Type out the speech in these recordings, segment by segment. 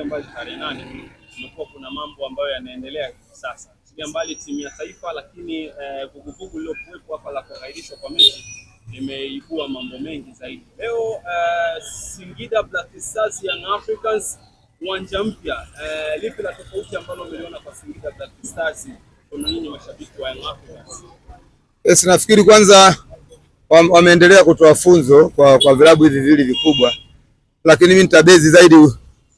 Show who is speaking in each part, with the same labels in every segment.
Speaker 1: mbali tarehe 8 kumekuwa kuna mambo ambayo yanaendelea sasa. Mbali timu ya taifa, lakini vuguvugu lilokuwepo hapa la kuahirishwa kwa mechi limeibua mambo mengi zaidi. Leo Singida Black Stars Young Africans uwanja mpya, lipi la tofauti ambalo umeliona kwa Singida Black Stars kwa nyinyi mashabiki wa Young Africans?
Speaker 2: Nafikiri kwanza wameendelea kutoa funzo kwa vilabu hivi viwili vikubwa, lakini mimi nitabezi zaidi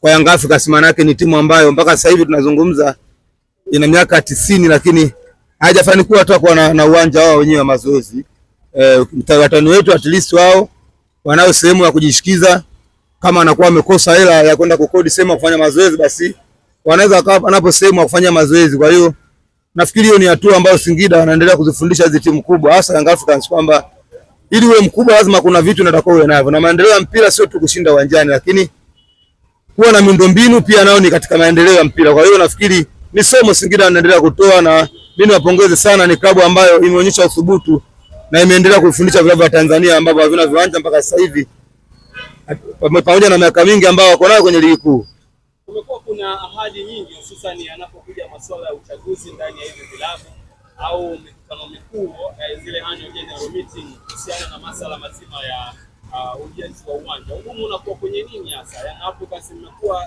Speaker 2: kwa Young Africans, maana yake ni timu ambayo mpaka sasa hivi tunazungumza ina miaka 90 lakini haijafanikiwa hata kuwa na uwanja wao wenyewe wa mazoezi. Watani wetu at least wao wanao sehemu ya kujishikiza, kama anakuwa amekosa hela ya kwenda kukodi sehemu ya kufanya mazoezi, basi wanaweza kaa anapo sehemu ya kufanya mazoezi. Kwa hiyo nafikiri hiyo ni hatua ambayo Singida wanaendelea kuzifundisha hizo timu kubwa, hasa Young Africans, kwamba ili uwe mkubwa lazima kuna vitu unatakiwa uwe navyo, na maendeleo ya mpira sio tu kushinda uwanjani, lakini kuwa na miundombinu pia nao ni katika maendeleo ya mpira. Kwa hiyo nafikiri ni somo Singida anaendelea kutoa, na mimi nawapongeze sana. Ni klabu ambayo imeonyesha uthubutu na imeendelea kufundisha vilabu vya Tanzania ambao havina viwanja mpaka sasa hivi, pamoja na miaka mingi ambao wako nayo kwenye ligi kuu.
Speaker 1: Kumekuwa kuna ahadi nyingi, hususan yanapokuja masuala ya uchaguzi ndani ya hizo vilabu au mikutano mikuu, zile annual general meeting kuhusiana na masuala mazima ya ujenzi wa uwanja. Ugumu unakuwa kwenye nini hasa? Young Africans imekuwa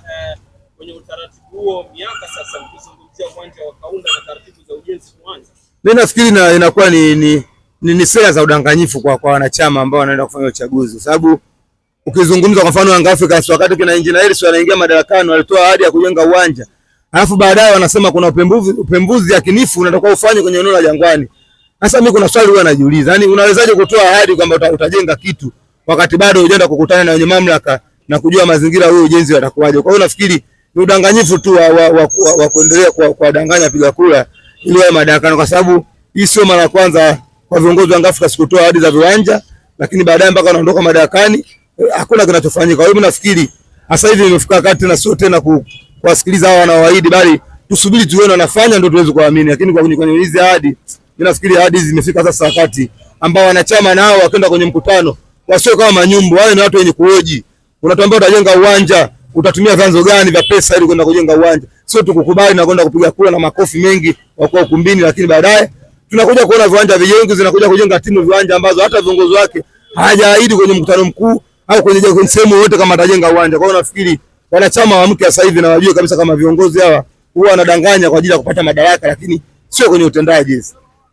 Speaker 1: kwenye utaratibu huo miaka sasa, mkizungumzia uwanja wa Kaunda na taratibu za ujenzi kuanza.
Speaker 2: Mimi nafikiri inakuwa ni sera za udanganyifu kwa wanachama ambao wanaenda kufanya uchaguzi, sababu ukizungumza kwa mfano Young Africans wakati kina Engineer Hersi wanaingia madarakani walitoa ahadi ya kujenga uwanja, alafu baadaye wanasema kuna upembuzi yakinifu unatakiwa ufanye kwenye eneo la Jangwani. Sasa mimi kuna swali huwa najiuliza, yani unawezaje kutoa ahadi kwamba utajenga kitu wakati bado hujaenda kukutana na wenye mamlaka na kujua mazingira huo ujenzi watakuwaje? Kwa hiyo nafikiri ni udanganyifu tu wa kuendelea kuwadanganya piga kura ili wawe madarakani, kwa sababu hii sio mara ya kwanza kwa viongozi wa Young Africans kutoa ahadi za viwanja, lakini baadaye mpaka wanaondoka madarakani hakuna kinachofanyika. Kwa hiyo mimi nafikiri sasa hivi imefika wakati na sio tena kuwasikiliza hao wanaoahidi, bali tusubiri tuone wanafanya ndio tuweze kuamini. Lakini kwenye hizi ahadi, mimi nafikiri ahadi hizi zimefika sasa wakati ambao wanachama nao wakwenda kwenye mkutano wasio kama manyumbu, wale ni watu wenye kuhoji. Unatuambia utajenga uwanja, utatumia vyanzo gani vya pesa ili kwenda kujenga uwanja? Sio tu kukubali na kwenda kupiga kura na makofi mengi wako ukumbini, lakini baadaye tunakuja kuona viwanja vijengo zinakuja kujenga timu viwanja ambazo hata viongozi wake hajaahidi kwenye mkutano mkuu au kwenye sehemu yote kama atajenga uwanja. Kwa hiyo nafikiri wanachama waamke sasa hivi na wajue kabisa kama viongozi hawa huwa wanadanganya kwa ajili ya kupata madaraka, lakini sio kwenye utendaji.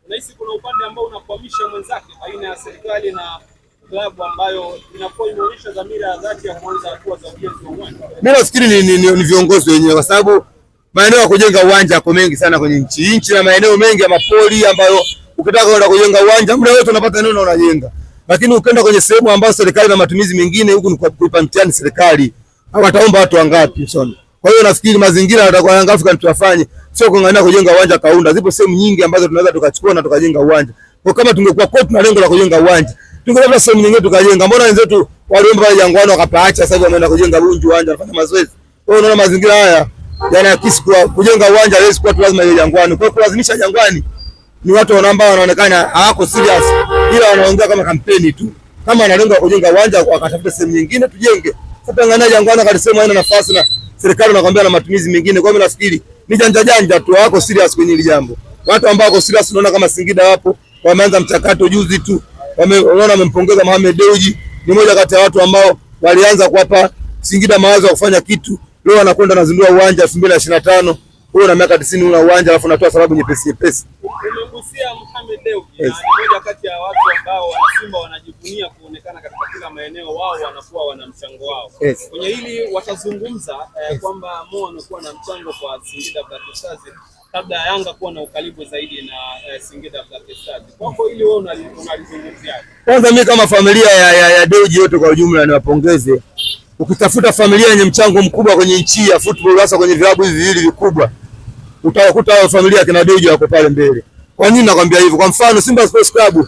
Speaker 1: Unahisi kuna upande ambao unakwamisha mwenzake baina ya serikali na klabu ambayo inakuwa inaonyesha dhamira ya dhati ya kuanza hatua za ujenzi wa uwanja?
Speaker 2: Mimi nafikiri ni viongozi wenyewe, kwa sababu maeneo ya kujenga uwanja yako mengi sana kwenye nchi na maeneo mengi ya mapori ambayo ukitaka kwenda kujenga uwanja muda wote unapata eneo na unajenga. Lakini ukienda kwenye sehemu ambayo serikali na matumizi mengine, huku ni kuipa mtihani serikali, au wataomba watu wangapi sana. Kwa hiyo nafikiri mazingira yatakuwa Young Africans tuyafanye, sio kung'ang'ania kujenga uwanja Kaunda. Zipo sehemu nyingi ambazo tunaweza tukachukua na tukajenga uwanja. Kwa kama tungekuwa kwetu na lengo la kujenga uwanja, tungekuwa sehemu nyingine tukajenga. Mbona wenzetu waliomba pale Jangwani wakapaacha, sasa hivi wameenda kujenga Bunju uwanja kufanya mazoezi? Kwa hiyo unaona mazingira haya yanaakisi kwa kujenga uwanja leo kwa lazima ile Jangwani. Kwa kulazimisha Jangwani ni watu ambao wanaonekana hawako serious, ila wanaongea kama kampeni tu. Kama analenga kujenga uwanja wakatafuta sehemu nyingine tujenge. Sasa ngana Jangwani akasema haina nafasi na serikali nakwambia na matumizi mengine. Kwa hiyo nafikiri ni janja tu, hawako serious kwenye hili jambo. Watu ambao wako serious unaona kama Singida wapo wameanza mchakato juzi tu. Unaona wamempongeza Mohamed Dewji, ni mmoja kati ya watu ambao walianza kuwapa Singida mawazo ya kufanya kitu. Leo anakwenda anazindua uwanja 2025. Huo na miaka 90 una uwanja alafu unatoa sababu nyepesi.
Speaker 1: Umegusia Mohamed Dewji, ni mmoja kati ya watu ambao Simba wanajivunia kuonekana katika kila maeneo, wao wanakuwa wana mchango wao. Kwenye hili watazungumza kwamba Mo anakuwa na mchango kwa Singida Black Stars kabla ya Yanga kuwa na ukaribu zaidi na Singida Black Stars. Kwako hili wewe unalizungumzia? Kwanza mimi kama familia
Speaker 2: ya Dewji yote kwa ujumla niwapongeze. Ukitafuta familia yenye mchango mkubwa kwenye nchi ya football, hasa kwenye vilabu hivi viwili vikubwa, utawakuta hao familia kina Dewji wako pale mbele. Kwa nini nakwambia hivyo? Kwa mfano Simba Sports Club,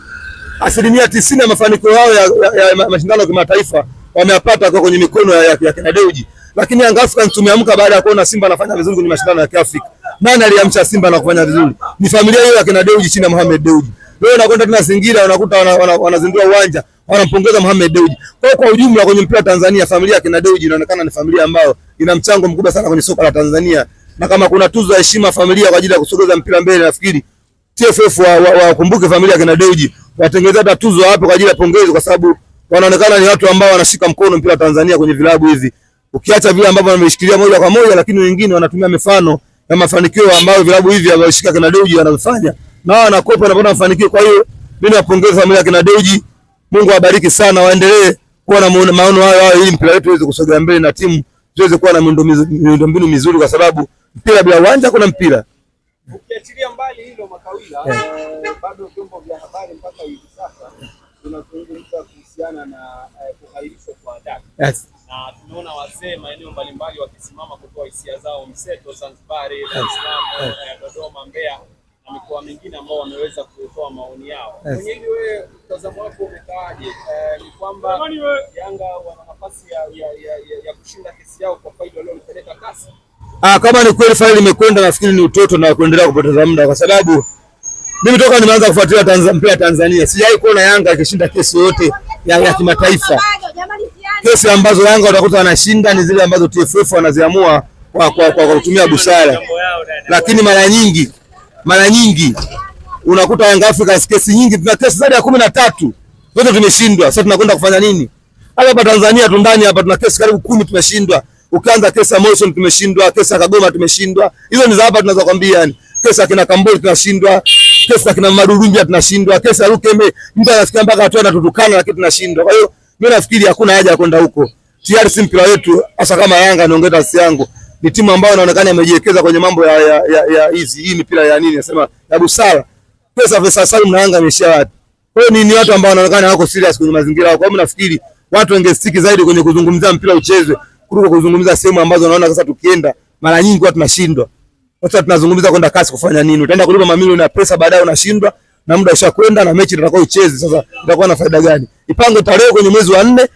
Speaker 2: 90% ya mafanikio yao ya mashindano ya kimataifa wameyapata kwa kwenye mikono ya kina Dewji. Lakini Young Africans tumeamka baada ya kuona Simba anafanya vizuri kwenye mashindano ya Kiafrika. Nani aliamsha Simba na kufanya vizuri? Ni familia hiyo ya kina Dewji chini ya Mohamed Dewji. Leo nakwenda tena Singida unakuta wanazindua uwanja, wanampongeza Mohamed Dewji. Kwa ujumla kwenye mpira Tanzania familia ya kina Dewji inaonekana ni familia ambayo ina mchango mkubwa sana kwenye soka la Tanzania, na kama kuna tuzo ya heshima familia kwa ajili ya kusogeza mpira mbele, nafikiri TFF wakumbuke familia kina Dewji, watengeneza hata tuzo hapo kwa ajili ya pongezi, kwa sababu wanaonekana ni watu ambao wanashika mkono mpira wa Tanzania kwenye vilabu hivi. Ukiacha vile ambavyo wameshikilia moja kwa moja, lakini wengine wanatumia mifano ya mafanikio ambayo vilabu hivi wameshika kina Dewji wanafanya, na wao wanakopa wanapata mafanikio. Kwa hiyo mimi napongeza familia kina Dewji, Mungu awabariki sana, waendelee kuwa na maono hayo ili mpira wetu uweze kusogea mbele na timu tuweze kuwa na miundombinu mizuri, kwa sababu mpira bila uwanja kuna mpira.
Speaker 1: Ukiachilia mbali hilo Makawila, bado vyombo vya habari mpaka hivi sasa tunazungumza kuhusiana na kuhairishwa kwa adabu.
Speaker 2: Yes.
Speaker 1: Na tumeona wazee maeneo mbalimbali wakisimama kutoa hisia zao mseto, Zanzibar, Dar es Salaam, Dodoma, Mbeya na mikoa mingine ambao wameweza kutoa maoni yao.
Speaker 2: Yes.
Speaker 1: Kwenye hili wewe mtazamo wako umekaaje? Ni kwamba Yanga wana nafasi ya kushinda kesi yao kwa faida walioipeleka kasi?
Speaker 2: Kama ni kweli faili limekwenda, nafikiri ni utoto na kuendelea kupoteza muda, kwa sababu mimi toka nimeanza kufuatilia mpira Tanzania sijawahi kuona Yanga ikishinda kesi yote ya kimataifa. Kesi ambazo Yanga utakuta wanashinda ni zile ambazo TFF wanaziamua kwa kutumia busara. Lakini mara nyingi unakuta Yanga Africa kesi nyingi, tuna kesi zaidi ya 13 zote tumeshindwa. Sasa tunakwenda kufanya nini? Hapa Tanzania tu ndani hapa tuna kesi karibu 10 tumeshindwa. Ukianza kesi ya Morrison tumeshindwa, kesi ya Kagoma tumeshindwa. Hizo ni za hapa tunaweza kwambia yani. Kesi ya kina Kambole tunashindwa, kesi ya kina Madurunja tunashindwa, kesi ya Lukembe mtu anafikia mpaka watu wanatutukana lakini tunashindwa. Kwa hiyo mimi nafikiri hakuna haja ya kwenda huko. Tayari si mpira wetu, hasa kama Yanga niongeza asi yangu. Ni timu ambayo inaonekana imejiwekeza kwenye mambo ya hii mipira ya nini nasema ya busara. Pesa sasa na Yanga imeshia wapi? Kwa hiyo ni watu ambao wanaonekana hawako serious kwenye mazingira yao. Kwa hiyo mimi nafikiri watu wangestiki zaidi kwenye kuzungumzia mpira uchezwe kuliko kuzungumza sehemu ambazo naona sasa tukienda mara nyingi watu tunashindwa. Sasa tunazungumza kwenda kasi kufanya nini? Utaenda kulipa mamilioni ya pesa baadaye unashindwa na muda ushakwenda na mechi itakuwa ucheze. Sasa itakuwa na faida gani? Ipange tarehe kwenye mwezi wa 4.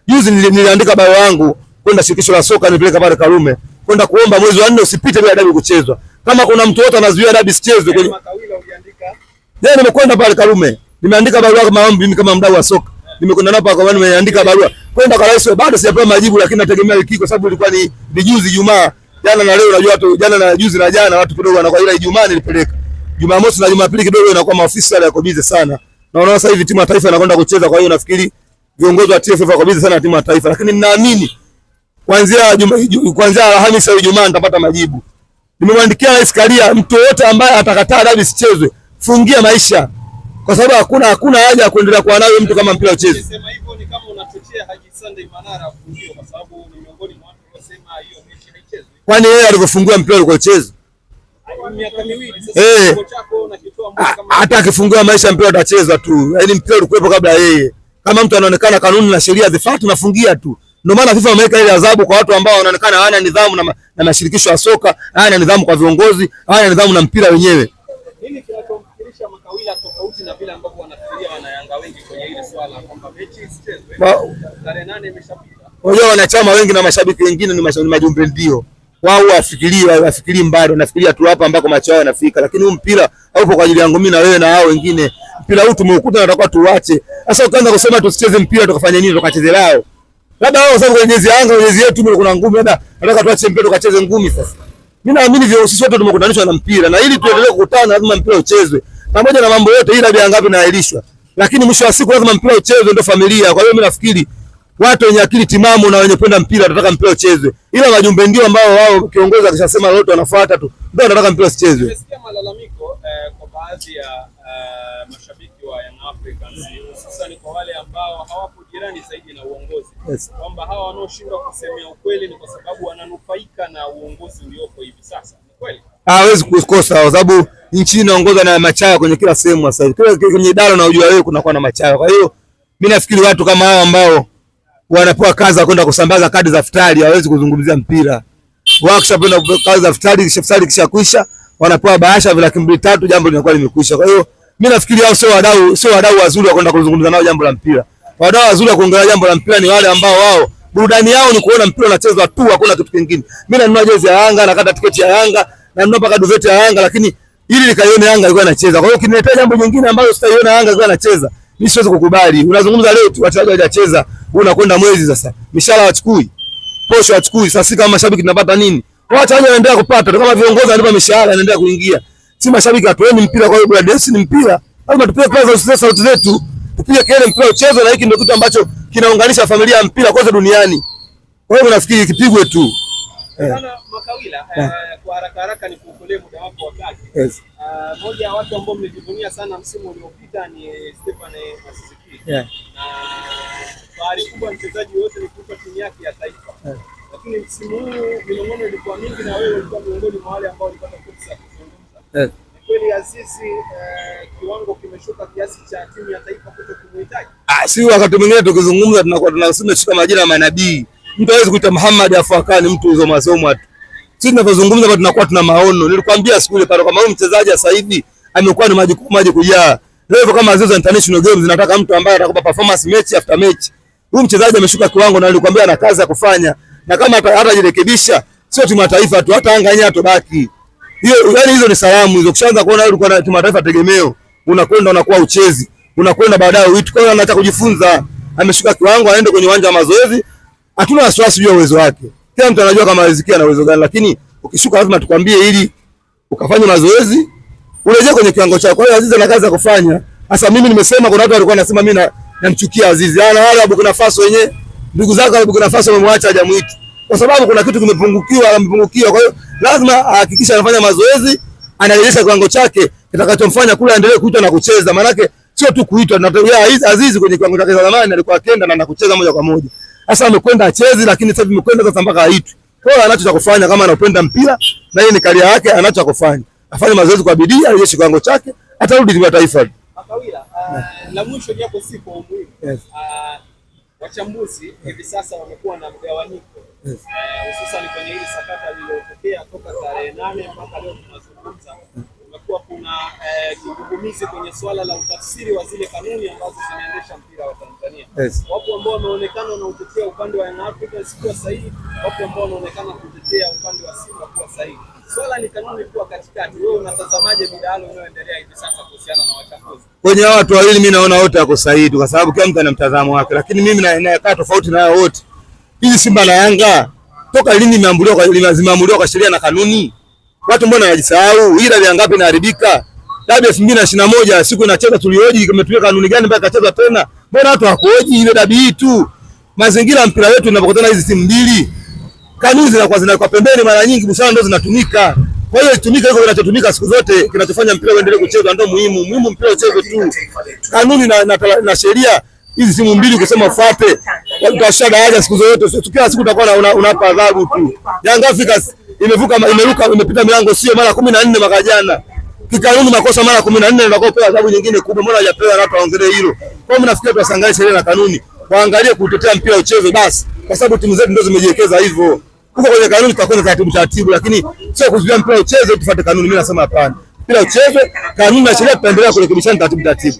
Speaker 2: Juzi niliandika barua yangu kwenda shirikisho la soka nipeleka pale Karume kwenda kuomba mwezi wa 4 usipite bila dabi kuchezwa. Kama kuna mtu wote anazuia dabi sichezwe kwenye
Speaker 1: Makawila uliandika?
Speaker 2: Nimekwenda pale Karume. Nimeandika barua kama maombi mimi kama mdau wa soka. Nimekwenda napo kwa maana nimeandika barua kwenda kwa rais, bado sijapewa majibu, lakini nategemea wiki kwa sababu ilikuwa ni juzi Ijumaa. Jana na leo unajua watu jana na juzi na jana watu kidogo wanakuwa, ila Ijumaa nilipeleka. Jumamosi na Jumapili kidogo inakuwa maofisi yale yako busy sana. Na unaona sasa hivi timu ya taifa inakwenda kucheza, kwa hiyo nafikiri viongozi wa TFF wako busy sana na timu ya taifa, lakini ninaamini kuanzia Alhamisi au Ijumaa nitapata majibu. Nimemwandikia Rais Karia, mtu wote ambaye atakataa dabi sichezwe fungia maisha, kwa sababu hakuna haja ya kuendelea kuwa nayo mtu kama mpira ucheze.
Speaker 1: Sema hivyo ni kama unachochea Haji Sunday Manara afungiwe, kwa sababu ni miongoni mwa watu waliosema hiyo mechi haichezwi.
Speaker 2: Kwani yeye alivyofungua mpira ulikuwa ucheze?
Speaker 1: Miaka miwili sasa kocha chako na kitoa mbona kama
Speaker 2: hata akifungua maisha mpira utachezwa tu. Yaani mpira ulikuwepo kabla yeye. Kama mtu anaonekana kanuni na sheria zifatu nafungia tu. Ndio maana FIFA wameweka ile adhabu kwa watu ambao wanaonekana hawana nidhamu na mashirikisho ya soka, hawana nidhamu kwa viongozi, hawana nidhamu na mpira wenyewe.
Speaker 1: Nini kinachomfikirisha Makawila tofauti na vile ambavyo wanafikiria wana Yanga wengi kwenye ile swala kwamba mechi isichezwe? Tarehe 8 imeshapita.
Speaker 2: Unajua wanachama wengi na mashabiki wengine ni majumbe ndio. Wao wafikirii mbali, wanafikiria tu hapa ambako macho yao yanafika, lakini huu mpira haupo kwa ajili yangu mimi na wewe na hao wengine. Mpira huu tumeukuta na tutakuwa tuache. Sasa ukaanza kusema tusicheze mpira tukafanya nini, tukacheze lao. Labda wao sababu kwenye Yanga kwenye yetu kuna ngumi, labda nataka tuache mpira tukacheze ngumi sasa. Mimi naamini vile sisi wote tumekutanishwa na mpira, na ili tuendelee kukutana lazima mpira uchezwe. Pamoja na mambo yote ila bia ngapi naahirishwa. Lakini mwisho wa siku lazima mpira uchezwe, ndio familia. Kwa hiyo mimi nafikiri watu wenye akili timamu na wenye kwenda mpira watataka mpira uchezwe. Ila majumbe ndio ambao wao kiongozi akishasema lolote wanafuata tu. Ndio wanataka mpira usichezwe.
Speaker 1: Nimesikia malalamiko kwa baadhi ya mashabiki wa Young Africans, hususan kwa wale ambao hawapo jirani zaidi na uongozi.
Speaker 2: Yes.
Speaker 1: Kwamba hawa wanaoshindwa kusemea ukweli ni kwa sababu wananufaika na uongozi uliopo hivi sasa. Ni kweli?
Speaker 2: Hawezi kukosa kwa sababu nchi inaongozwa na machawa kwenye kila sehemu sasa hivi. Kwenye idara na ujua wewe kunakuwa na machawa. Kwa hiyo mimi nafikiri watu kama hao ambao wanapewa kazi ya kwenda kusambaza kadi za futari hawezi kuzungumzia mpira. Wao kishapenda kazi za futari, kisha kwisha wanapewa bahasha vya 2,300, jambo linakuwa limekwisha. Kwa hiyo mimi nafikiri hao sio wadau wazuri wa kwenda kuzungumza nao jambo la mpira. Wadau wazuri wa kuongelea jambo la mpira ni wale ambao wao burudani yao ni kuona mpira unachezwa tu, hakuna kitu kingine. Mimi nanunua jezi ya Yanga, nakata tiketi ya Yanga, nanunua paka duveti ya Yanga, lakini ili nikaione Yanga ilikuwa inacheza. Kwa hiyo kiniletea jambo jingine ambalo sitaiona Yanga ilikuwa inacheza, mimi siwezi kukubali. Unazungumza leo tu wachezaji hawajacheza, unakwenda mwezi sasa. Mishahara wachukui. posho achukui. Sasa kama mashabiki tunapata nini? Wacha wao wanaendelea kupata, kama viongozi wanalipa mishahara wanaendelea kuingia. Si mashabiki hatueni mpira, kwa hiyo Brothers ni mpira. Lazima tupige pesa sauti zetu. Tupige kelele mpira ucheze, na hiki ndio kitu ambacho kinaunganisha familia ya mpira kote duniani. Kwa hiyo nafikiri kipigwe tu.
Speaker 1: Sana Makawila, kwa haraka ni kuokolea muda wako wa kazi.
Speaker 2: Yes.
Speaker 1: Moja ya watu ambao mmejivunia sana msimu uliopita ni Stefan Masiziki.
Speaker 2: Yeah.
Speaker 1: Na fahari kubwa mchezaji wote ni kuipa timu yake ya taifa.
Speaker 2: Yeah.
Speaker 1: Lakini msimu huu minong'ono ilikuwa mingi na wewe ulikuwa miongoni mwa wale ambao walipata fursa ya kuzungumza.
Speaker 2: Yeah.
Speaker 1: Kweli Azizi, kiwango kimeshuka kiasi cha timu ya taifa kutokumhitaji?
Speaker 2: Si wakati mwingine tukizungumza tunakuwa tunasema shika majina ya manabii. Mtu hawezi kuita Muhammad afu akani mtu hizo masomo tu. Sisi tunapozungumza bado tunakuwa tuna maono. Nilikwambia siku ile pale kama huyu mchezaji sasa hivi amekuwa ni maji kujaa. Leo kama Azizi International Games zinataka mtu ambaye atakupa performance match after match. Huyu mchezaji ameshuka kiwango na nilikwambia ana kazi ya kufanya. Na kama hatajirekebisha sio timu ya taifa tu, hata Yanga yenyewe atobaki. Hiyo yani hizo ni salamu hizo. Kishaanza kuona wewe ulikuwa na timu ya taifa tegemeo, unakwenda unakuwa uchezi. Unakwenda baadaye uitu. Kwa hiyo anataka kujifunza. Ameshuka kiwango, aende kwenye uwanja wa mazoezi. Hatuna wasiwasi juu ya uwezo wake. Kila mtu anajua kama Azizi ana uwezo gani, lakini ukishuka lazima tukwambie ili ukafanye mazoezi urejee kwenye kiwango chako. Kwa hiyo Azizi ana kazi ya kufanya. Sasa mimi nimesema kuna watu walikuwa wanasema mimi namchukia Azizi. Wale wa Burkina Faso wenyewe ndugu zake wa Burkina Faso wamemwacha hajamuita. Kwa sababu kuna kitu kimepungukiwa. Kwa hiyo lazima ahakikishe anafanya mazoezi, anarejesha kiwango chake kitakachomfanya kule aendelee kuitwa na kucheza. Maana yake sio tu kuitwa, na Azizi kwenye kiwango chake za zamani alikuwa akienda na kucheza moja kwa moja. Sasa amekwenda achezi, lakini sasa amekwenda sasa mpaka aitwe. Kwa hiyo anacho cha kufanya kama anapenda mpira na hii ni career yake, anacho cha kufanya. Afanye mazoezi kwa bidii, arejeshe kiwango chake, atarudi timu ya taifa.
Speaker 1: Makawila, la mwisho japo si kwa umuhimu. Yes. Wachambuzi hivi sasa wamekuwa na mgawanyiko. Yes. Hususan kwenye hili sakata lililotokea toka tarehe 8 mpaka leo tunazungumza. Kumekuwa kuna kigugumizi kwenye swala la utafsiri wa zile kanuni ambazo zinaendesha mpira wa Tanzania. Yes. Wapo ambao wameonekana na utetea upande wa Young Africans kuwa sahihi, wapo ambao wanaonekana kutetea upande wa Simba kuwa sahihi. Swala ni kanuni kuwa katikati. Wewe unatazamaje midahalo inayoendelea hivi sasa kuhusiana na wachambuzi? Kwenye
Speaker 2: watu wawili mimi naona wote wako sahihi kwa sababu kila mtu ana mtazamo wake, lakini mimi nakaa tofauti na wao wote. Hizi Simba na Yanga toka lini zimeamuliwa kwa sheria na kanuni? Watu mbona wanajisahau? Ila ya ngapi inaharibika? Dabi 2021 siku inacheza tulioji imetumia kanuni gani mpaka kacheza tena? Mbona watu hakuoji ile dabi hii tu? Mazingira mpira wetu tunapokutana hizi timu mbili, kanuni zinakuwa pembeni, mara nyingi busara ndio zinatumika. Kwa hiyo itumike hivyo kinachotumika siku zote, kinachofanya mpira uendelee kuchezwa ndio muhimu. Muhimu mpira uchezwe tu. Kanuni na sheria hizi timu mbili ukisema ufuate, utashada haja siku zote. Kila siku utakuwa unapa adhabu tu. Young Africans imepita milango sio mara 14 mwaka jana. Kikanuni makosa mara 14 ndio kupewa adhabu nyingine kubwa. Mbona hajapewa na watu waongelee hilo? Kwa hiyo mnafikiri tuwasangalie sheria na kanuni, waangalie kutetea mpira uchezwe basi, kwa sababu timu zetu ndio zimejiwekeza hivyo. Huko kwenye kanuni tutakwenda taratibu, lakini sio kuzuia mpira uchezwe tufuate kanuni. Mimi nasema hapana. Mpira uchezwe, kanuni na sheria tutaendelea kurekebishana taratibu.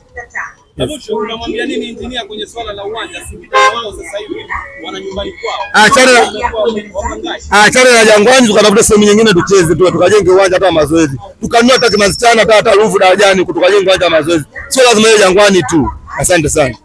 Speaker 1: Mwisho unamwambia nini injinia kwenye swala la uwanja? Singida wao sasa hivi wana nyumbani kwao.
Speaker 2: Achana na Jangwani, tukatafuta sehemu nyingine tucheze tu, tukajenge uwanja hata mazoezi. Tukanunua hata Kimanzichana hata Ruvu darajani tukajenge uwanja wa mazoezi. Sio lazima ile Jangwani tu. Asante sana.